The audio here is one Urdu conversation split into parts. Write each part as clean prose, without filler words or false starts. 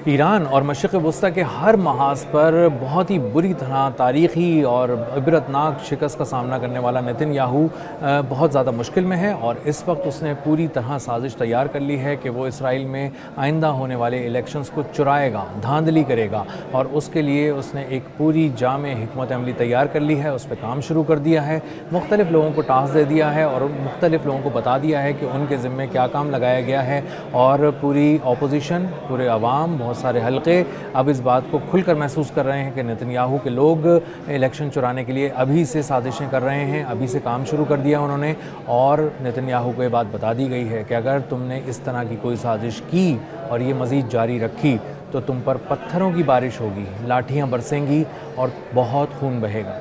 ایران اور مشرق وسطیٰ کے ہر محاذ پر بہت ہی بری طرح تاریخی اور عبرتناک شکست کا سامنا کرنے والا نتن یاہو بہت زیادہ مشکل میں ہے، اور اس وقت اس نے پوری طرح سازش تیار کر لی ہے کہ وہ اسرائیل میں آئندہ ہونے والے الیکشنز کو چرائے گا، دھاندلی کرے گا، اور اس کے لیے اس نے ایک پوری جامع حکمت عملی تیار کر لی ہے، اس پہ کام شروع کر دیا ہے، مختلف لوگوں کو ٹاسک دے دیا ہے اور مختلف لوگوں کو بتا دیا ہے کہ ان کے ذمے کیا کام لگایا گیا ہے، اور پوری اپوزیشن، پورے عوام، بہت سارے حلقے اب اس بات کو کھل کر محسوس کر رہے ہیں کہ نتن یاہو کے لوگ الیکشن چرانے کے لیے ابھی سے سازشیں کر رہے ہیں، ابھی سے کام شروع کر دیا انہوں نے، اور نتن یاہو کو یہ بات بتا دی گئی ہے کہ اگر تم نے اس طرح کی کوئی سازش کی اور یہ مزید جاری رکھی تو تم پر پتھروں کی بارش ہوگی، لاٹھیاں برسیں گی اور بہت خون بہے گا۔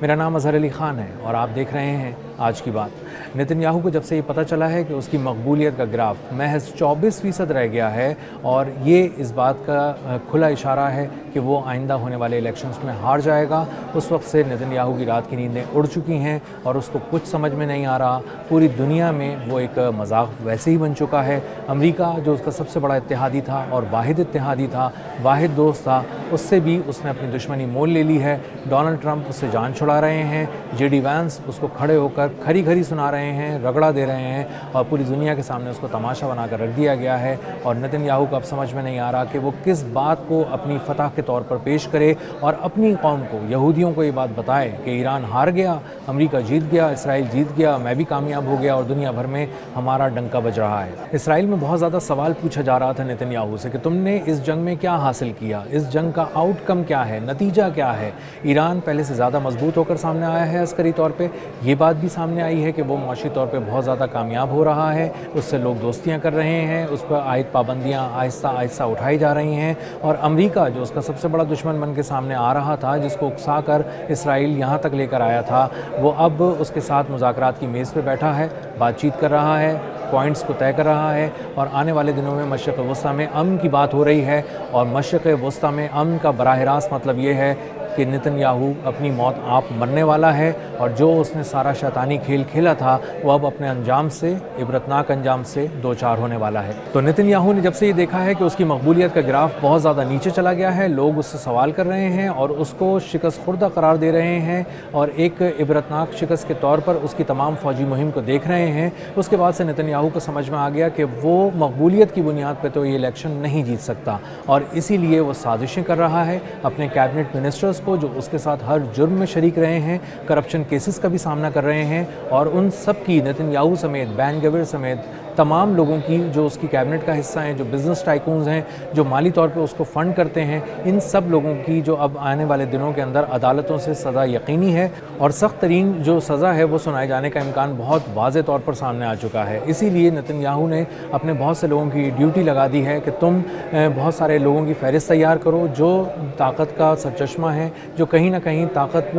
میرا نام اظہر علی خان ہے اور آپ دیکھ رہے ہیں آج کی بات۔ نتن یاہو کو جب سے یہ پتہ چلا ہے کہ اس کی مقبولیت کا گراف محض 24% رہ گیا ہے، اور یہ اس بات کا کھلا اشارہ ہے کہ وہ آئندہ ہونے والے الیکشنز میں ہار جائے گا، اس وقت سے نتن یاہو کی رات کی نیندیں اڑ چکی ہیں اور اس کو کچھ سمجھ میں نہیں آ رہا۔ پوری دنیا میں وہ ایک مذاق ویسے ہی بن چکا ہے۔ امریکہ جو اس کا سب سے بڑا اتحادی تھا اور واحد اتحادی تھا، واحد دوست تھا، اس سے بھی اس نے اپنی دشمنی مول لے لی ہے۔ ڈونلڈ ٹرمپ اس سے جان چھڑا رہے ہیں، جے ڈی وینس اس کو کھڑے ہو کر کھری کھری سنا رہے ہیں، رگڑا دے رہے ہیں، اور پوری دنیا کے سامنے اس کو تماشا بنا کر رکھ دیا گیا ہے۔ اور نتن یاہو کو اب سمجھ میں نہیں آ رہا کہ وہ کس بات کو اپنی فتح کے طور پر پیش کرے اور اپنی قوم کو، یہودیوں کو یہ بات بتائے کہ ایران ہار گیا، امریکہ جیت گیا، اسرائیل جیت گیا، میں بھی کامیاب ہو گیا اور دنیا بھر میں ہمارا ڈنکا بج رہا ہے۔ اسرائیل میں بہت زیادہ سوال پوچھا جا رہا تھا نتن یاہو سے کہ تم نے اس جنگ میں کیا حاصل کیا، اس جنگ کا آؤٹ کم کیا ہے، نتیجہ کیا ہے۔ ایران پہلے سے زیادہ مضبوط ہو کر سامنے آیا ہے عسکری طور پہ، یہ بات بھی سامنے آئی ہے کہ وہ معاشی طور پہ بہت زیادہ کامیاب ہو رہا ہے، اس سے لوگ دوستیاں کر رہے ہیں، اس پر عائد پابندیاں آہستہ آہستہ اٹھائی جا رہی ہیں، اور امریکہ جو اس کا سب سے بڑا دشمن بن کے سامنے آ رہا تھا، جس کو اکسا کر اسرائیل یہاں تک لے کر آیا تھا، وہ اب اس کے ساتھ مذاکرات کی میز پہ بیٹھا ہے، بات چیت کر رہا ہے، پوائنٹس کو طے کر رہا ہے، اور آنے والے دنوں میں مشرق وسطیٰ میں امن کی بات ہو رہی ہے۔ اور مشرق وسطیٰ میں امن کا براہ راست مطلب یہ ہے کہ نتن یاہو اپنی موت آپ مرنے والا ہے، اور جو اس نے سارا شیطانی کھیل کھیلا تھا وہ اب اپنے انجام سے، عبرتناک انجام سے دوچار ہونے والا ہے۔ تو نتن یاہو نے جب سے یہ دیکھا ہے کہ اس کی مقبولیت کا گراف بہت زیادہ نیچے چلا گیا ہے، لوگ اس سے سوال کر رہے ہیں اور اس کو شکست خوردہ قرار دے رہے ہیں، اور ایک عبرتناک شکست کے طور پر اس کی تمام فوجی مہم کو دیکھ رہے ہیں، اس کے بعد سے نتن یاہو کو سمجھ میں آ گیا کہ وہ مقبولیت کی بنیاد پہ تو یہ الیکشن نہیں جیت سکتا، اور اسی لیے وہ سازشیں کر رہا ہے اپنے کیبنٹ منسٹرز کو جو اس کے ساتھ ہر جرم میں شریک رہے ہیں، کرپشن کیسز کا بھی سامنا کر رہے ہیں، اور ان سب کی، نتن یاہو سمیت، بین گویر سمیت تمام لوگوں کی جو اس کی کیبنٹ کا حصہ ہیں، جو بزنس ٹائکونز ہیں، جو مالی طور پہ اس کو فنڈ کرتے ہیں، ان سب لوگوں کی جو اب آنے والے دنوں کے اندر عدالتوں سے سزا یقینی ہے، اور سخت ترین جو سزا ہے وہ سنائے جانے کا امکان بہت واضح طور پر سامنے آ چکا ہے۔ اسی لیے نتن یاہو نے اپنے بہت سے لوگوں کی ڈیوٹی لگا دی ہے کہ تم بہت سارے لوگوں کی فہرست تیار کرو جو طاقت کا سرچشمہ ہیں، جو کہیں نہ کہیں طاقت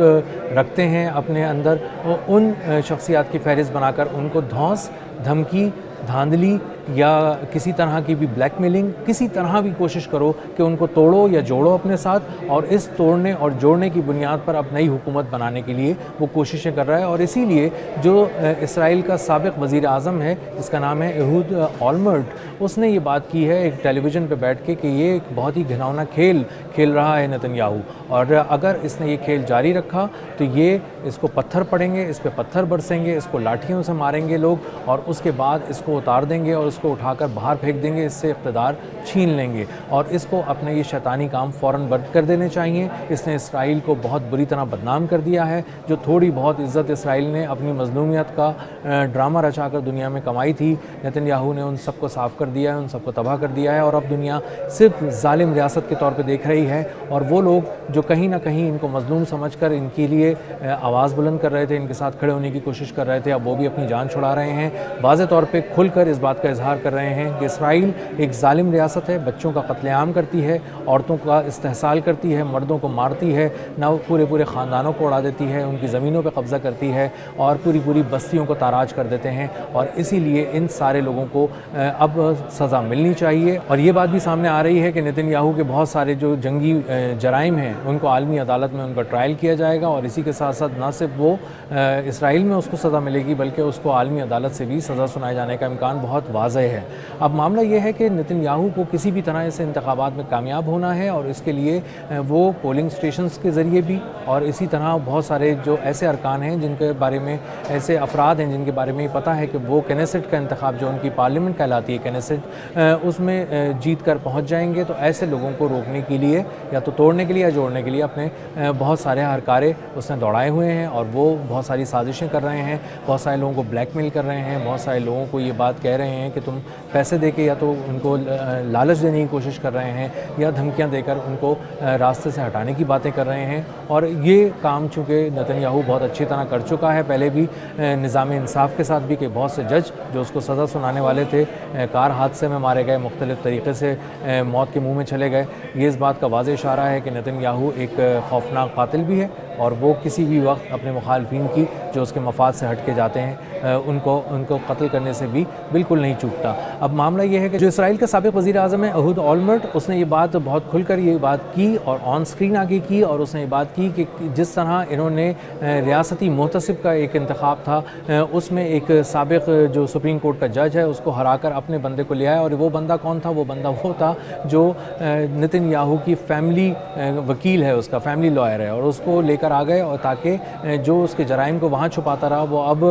رکھتے ہیں اپنے اندر، ان شخصیات کی فہرست بنا کر ان کو دھونس، دھمکی، دھاندلی یا کسی طرح کی بھی بلیک میلنگ، کسی طرح بھی کوشش کرو کہ ان کو توڑو یا جوڑو اپنے ساتھ، اور اس توڑنے اور جوڑنے کی بنیاد پر اب نئی حکومت بنانے کے لیے وہ کوششیں کر رہا ہے۔ اور اسی لیے جو اسرائیل کا سابق وزیر اعظم ہے جس کا نام ہے ایہود اولمرٹ، اس نے یہ بات کی ہے ایک ٹیلی ویژن پہ بیٹھ کے کہ یہ ایک بہت ہی گھناؤنا کھیل کھیل رہا ہے نتن یاہو، اور اگر اس نے یہ کھیل جاری رکھا تو یہ اس کو پتھر پڑیں گے، اس پہ پتھر برسیں گے، اس کو لاٹھیوں سے ماریں گے لوگ، اور اس کے بعد اس کو اتار دیں گے اور اس کو اٹھا کر باہر پھینک دیں گے، اس سے اقتدار چھین لیں گے، اور اس کو اپنے یہ شیطانی کام فوراً بند کر دینے چاہیے۔ اس نے اسرائیل کو بہت بری طرح بدنام کر دیا ہے، جو تھوڑی بہت عزت اسرائیل نے اپنی مظلومیت کا ڈرامہ رچا کر دنیا میں کمائی تھی، نتن یاہو نے ان سب کو صاف کر دیا ہے، ان سب کو تباہ کر دیا ہے، اور اب دنیا صرف ظالم ریاست کے طور پہ دیکھ رہی ہے، اور وہ لوگ جو کہیں نہ کہیں ان کو مظلوم سمجھ کر ان کے لیے آواز بلند کر رہے تھے، ان کے ساتھ کھڑے ہونے کی کوشش کر رہے تھے، اب وہ بھی اپنی جان چھڑا رہے ہیں، واضح طور پہ کھل کر اس بات کا اظہار کر رہے ہیں کہ اسرائیل ایک ظالم ریاست ہے، بچوں کا قتل عام کرتی ہے، عورتوں کا استحصال کرتی ہے، مردوں کو مارتی ہے، نہ پورے خاندانوں کو اڑا دیتی ہے، ان کی زمینوں پہ قبضہ کرتی ہے، اور پوری بستیوں کو تاراج کر دیتے ہیں، اور اسی لیے ان سارے لوگوں کو اب سزا ملنی چاہیے۔ اور یہ بات بھی سامنے آ رہی ہے کہ نتن یاہو کے بہت سارے جو جنگی جرائم ہیں ان کو عالمی عدالت میں ان کا ٹرائل کیا جائے گا، اور اسی کے ساتھ ساتھ نہ صرف وہ اسرائیل میں اس کو سزا ملے گی بلکہ اس کو عالمی عدالت سے بھی سزا سنائے جانے کا امکان بہت واضح ہے۔ اب معاملہ یہ ہے کہ نتن یاہو کو کسی بھی طرح اس انتخابات میں کامیاب ہونا ہے، اور اس کے لیے وہ پولنگ سٹیشنز کے ذریعے بھی اور اسی طرح بہت سارے جو ایسے ارکان ہیں جن کے بارے میں، ایسے افراد ہیں جن کے بارے میں یہ پتہ ہے کہ وہ کینیسٹ کا انتخاب جو ان کی پارلیمنٹ کہلاتی ہے کینیسٹ، اس میں جیت کر پہنچ جائیں گے، تو ایسے لوگوں کو روکنے کے لیے یا تو توڑنے کے لیے یا جوڑنے کے لیے اپنے بہت سارے ہرکارے اس نے دوڑائے ہوئے ہیں، اور وہ بہت ساری سازشیں کر رہے ہیں، بہت سارے لوگوں کو بلیک میل کر رہے ہیں، بہت سارے لوگوں کو یہ بات کہہ رہے ہیں کہ تم پیسے دے کے یا تو ان کو لالچ دینے کی کوشش کر رہے ہیں یا دھمکیاں دے کر ان کو راستے سے ہٹانے کی باتیں کر رہے ہیں۔ اور یہ کام چونکہ نتن یاہو بہت اچھی طرح کر چکا ہے پہلے بھی نظام انصاف کے ساتھ بھی، کہ بہت سے جج جو اس کو سزا سنانے والے تھے کار حادثے میں مارے گئے، مختلف طریقے سے موت کے منہ میں چلے گئے۔ یہ اس بات کا واضح اشارہ ہے کہ نتن یاہو ایک خوفناک قاتل بھی ہے، اور وہ کسی بھی وقت اپنے مخالفین کی جو اس کے مفاد سے ہٹ کے جاتے ہیں ان کو قتل کرنے سے بھی بالکل نہیں چوکتا۔ اب معاملہ یہ ہے کہ جو اسرائیل کا سابق وزیر اعظم ہے اہود اولمرٹ، اس نے یہ بات بہت کھل کر یہ بات کی اور آن سکرین آگے کی، اور اس نے یہ بات کی کہ جس طرح انہوں نے ریاستی محتسب کا ایک انتخاب تھا، اس میں ایک سابق جو سپریم کورٹ کا جج ہے اس کو ہرا کر اپنے بندے کو لے آیا، اور وہ بندہ کون تھا؟ وہ بندہ وہ تھا جو نتن یاہو کی فیملی وکیل ہے، اس کا فیملی لائر ہے، اور اس کو لے کر آ گئے، اور تاکہ جو اس کے جرائم کو وہاں چھپاتا رہا وہ اب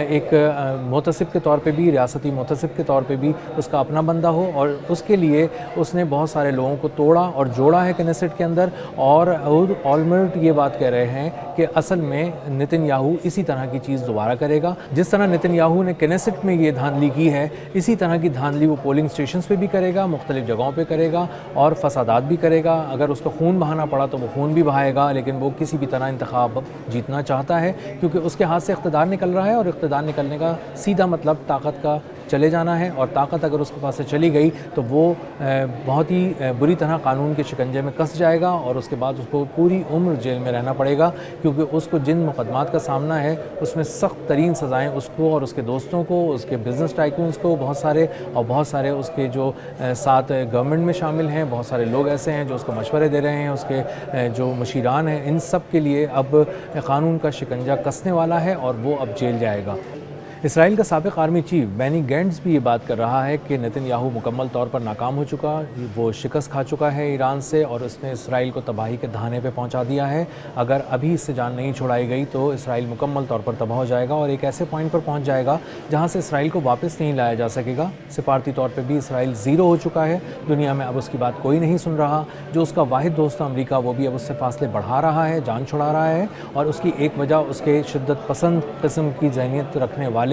ایک محتسب کے طور پہ بھی، ریاستی محتسب کے طور پہ بھی اس کا اپنا بندہ ہو، اور اس کے لیے اس نے بہت سارے لوگوں کو توڑا اور جوڑا ہے کنیسٹ کے اندر۔ اور اہود اولمرٹ یہ بات کہہ رہے ہیں کہ اصل میں نتن یاہو اسی طرح کی چیز دوبارہ کرے گا، جس طرح نتن یاہو نے کنیسٹ میں یہ دھاندلی کی ہے، اسی طرح کی دھاندلی وہ پولنگ سٹیشنز پہ بھی کرے گا، مختلف جگہوں پہ کرے گا، اور فسادات بھی کرے گا۔ اگر اس کو خون بہانا پڑا تو وہ خون بھی بہائے گا، لیکن وہ کسی بھی طرح انتخاب جیتنا چاہتا ہے، کیونکہ اس کے ہاتھ سے اقتدار نکل رہا ہے، اور اقتدار نکلنے کا سیدھا مطلب طاقت کا چلے جانا ہے، اور طاقت اگر اس کے پاس سے چلی گئی تو وہ بہت ہی بری طرح قانون کے شکنجے میں کس جائے گا، اور اس کے بعد اس کو پوری عمر جیل میں رہنا پڑے گا، کیونکہ اس کو جن مقدمات کا سامنا ہے اس میں سخت ترین سزائیں اس کو اور اس کے دوستوں کو، اس کے بزنس ٹائکونز کو بہت سارے اس کے جو ساتھ گورنمنٹ میں شامل ہیں، بہت سارے لوگ ایسے ہیں جو اس کو مشورے دے رہے ہیں، اس کے جو مشیران ہیں، ان سب کے لیے اب قانون کا شکنجہ کسنے والا ہے، اور وہ اب جیل جائے گا۔ اسرائیل کا سابق آرمی چیف بینی گینٹس بھی یہ بات کر رہا ہے کہ نتن یاہو مکمل طور پر ناکام ہو چکا، وہ شکست کھا چکا ہے ایران سے، اور اس نے اسرائیل کو تباہی کے دہانے پہ پہنچا دیا ہے۔ اگر ابھی اس سے جان نہیں چھڑائی گئی تو اسرائیل مکمل طور پر تباہ ہو جائے گا، اور ایک ایسے پوائنٹ پر پہنچ جائے گا جہاں سے اسرائیل کو واپس نہیں لایا جا سکے گا۔ سفارتی طور پہ بھی اسرائیل زیرو ہو چکا ہے، دنیا میں اب اس کی بات کوئی نہیں سن رہا، جو اس کا واحد دوست تھا امریکہ وہ بھی اب اس سے فاصلے بڑھا رہا ہے، جان چھڑا رہا ہے، اور اس کی ایک وجہ اس کے شدت پسند قسم کی ذہنیت رکھنے والے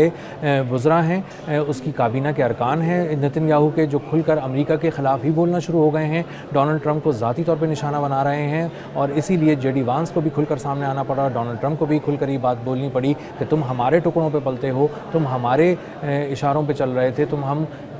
وزراء ہیں، اس کی کابینہ کے ارکان ہیں نتن یاہو کے، جو کھل کر امریکہ کے خلاف ہی بولنا شروع ہو گئے ہیں، ڈونلڈ ٹرمپ کو ذاتی طور پہ نشانہ بنا رہے ہیں، اور اسی لیے جے ڈی وانس کو بھی کھل کر سامنے آنا پڑا، ڈونلڈ ٹرمپ کو بھی کھل کر یہ بات بولنی پڑی کہ تم ہمارے ٹکڑوں پہ پلتے ہو، تم ہمارے اشاروں پہ چل رہے تھے،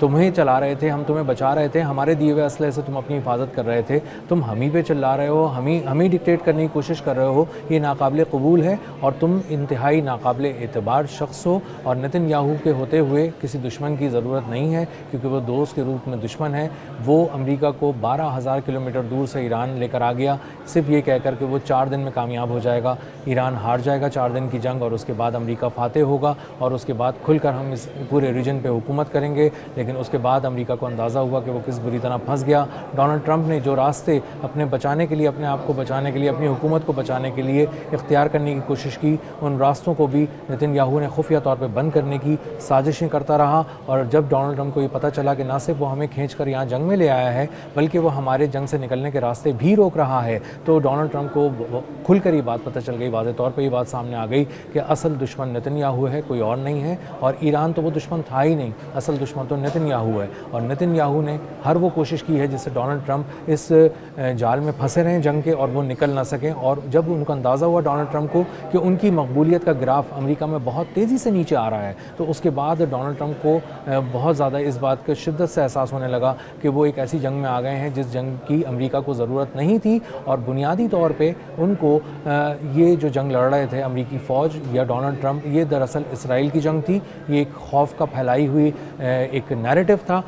تمہیں چلا رہے تھے، ہم تمہیں بچا رہے تھے، ہمارے دیے ہوئے اسلحے سے تم اپنی حفاظت کر رہے تھے، تم ہم ہی پہ چلا رہے ہو، ہمیں ڈکٹیٹ کرنے کی کوشش کر رہے ہو، یہ ناقابل قبول ہے، اور تم انتہائی ناقابل اعتبار شخص ہو، اور نتن یاہو کے ہوتے ہوئے کسی دشمن کی ضرورت نہیں ہے، کیونکہ وہ دوست کے روپ میں دشمن ہے۔ وہ امریکہ کو 12,000 کلومیٹر دور سے ایران لے کر آ گیا، صرف یہ کہہ کر کہ وہ 4 دن میں کامیاب ہو جائے گا، ایران ہار جائے گا 4 دن کی جنگ، اور اس کے بعد امریکہ فاتح ہوگا، اور اس کے بعد کھل کر ہم اس پورے ریجن پہ حکومت کریں گے۔ لیکن اس کے بعد امریکہ کو اندازہ ہوا کہ وہ کس بری طرح پھنس گیا۔ ڈونلڈ ٹرمپ نے جو راستے اپنے بچانے کے لیے، اپنے آپ کو بچانے کے لیے، اپنی حکومت کو بچانے کے لیے اختیار کرنے کی کوشش کی، ان راستوں کو بھی نتن یاہو نے خفیہ طور پہ بند کرنے کی سازشیں کرتا رہا، اور جب ڈونلڈ ٹرمپ کو یہ پتہ چلا کہ نہ صرف وہ ہمیں کھینچ کر یہاں جنگ میں لے آیا ہے بلکہ وہ ہمارے جنگ سے نکلنے کے راستے بھی روک رہا ہے، تو ڈونلڈ ٹرمپ کو کھل کر یہ بات پتہ چل گئی، واضح طور پہ یہ بات سامنے آ گئی کہ اصل دشمن نتن یاہو ہے، کوئی اور نہیں ہے، اور ایران تو وہ دشمن تھا ہی نہیں، اصل دشمن تو نتن یاہو ہے، اور نتن یاہو نے ہر وہ کوشش کی ہے جس سے ڈونلڈ ٹرمپ اس جال میں پھنسے رہیں جنگ کے، اور وہ نکل نہ سکیں۔ اور جب ان کو اندازہ ہوا ڈونلڈ ٹرمپ کو کہ ان کی مقبولیت کا گراف امریکہ میں بہت تیزی سے نیچے آ رہا ہے، تو اس کے بعد ڈونلڈ ٹرمپ کو بہت زیادہ اس بات کا شدت سے احساس ہونے لگا کہ وہ ایک ایسی جنگ میں آ گئے ہیں جس جنگ کی امریکہ کو ضرورت نہیں تھی، اور بنیادی طور پہ ان کو یہ جو جنگ لڑ رہے تھے امریکی فوج یا ڈونلڈ ٹرمپ، یہ دراصل اسرائیل کی جنگ تھی، یہ ایک خوف کا پھیلائی ہوئی ایک نیریٹو تھا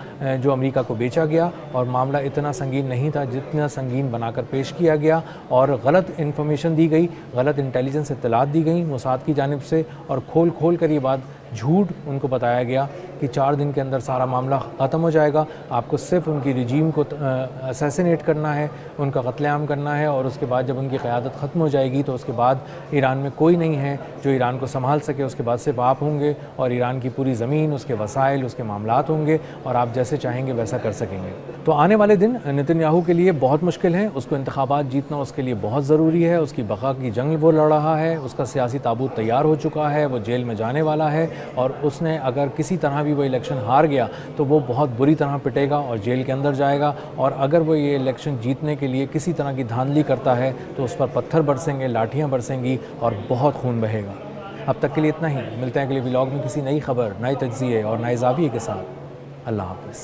جو امریکہ کو بیچا گیا، اور معاملہ اتنا سنگین نہیں تھا جتنا سنگین بنا کر پیش کیا گیا، اور غلط انفارمیشن دی گئی، غلط انٹیلیجنس اطلاعات دی گئیں موساد کی جانب سے، اور کھول کر یہ بات جھوٹ ان کو بتایا گیا کہ 4 دن کے اندر سارا معاملہ ختم ہو جائے گا، آپ کو صرف ان کی رجیم کو اسیسینیٹ کرنا ہے، ان کا قتل عام کرنا ہے، اور اس کے بعد جب ان کی قیادت ختم ہو جائے گی تو اس کے بعد ایران میں کوئی نہیں ہے جو ایران کو سنبھال سکے، اس کے بعد صرف آپ ہوں گے، اور ایران کی پوری زمین، اس کے وسائل، اس کے معاملات ہوں گے، اور آپ جیسے چاہیں گے ویسا کر سکیں گے۔ تو آنے والے دن نتن یاہو کے لیے بہت مشکل ہیں، اس کو انتخابات جیتنا اس کے لیے بہت ضروری ہے، اس کی بقا کی جنگ وہ لڑ رہا ہے، اس کا سیاسی تابوت تیار ہو چکا ہے، وہ جیل میں جانے والا ہے، اور اس نے اگر کسی طرح بھی وہ الیکشن ہار گیا تو وہ بہت بری طرح پٹے گا اور جیل کے اندر جائے گا، اور اگر وہ یہ الیکشن جیتنے کے لیے کسی طرح کی دھاندلی کرتا ہے تو اس پر پتھر برسیں گے، لاٹھیاں برسیں گی، اور بہت خون بہے گا۔ اب تک کے لیے اتنا ہی، ملتے ہیں اگلے ولاگ میں کسی نئی خبر، نئے تجزیے اور نئے زاویے کے ساتھ۔ اللہ حافظ۔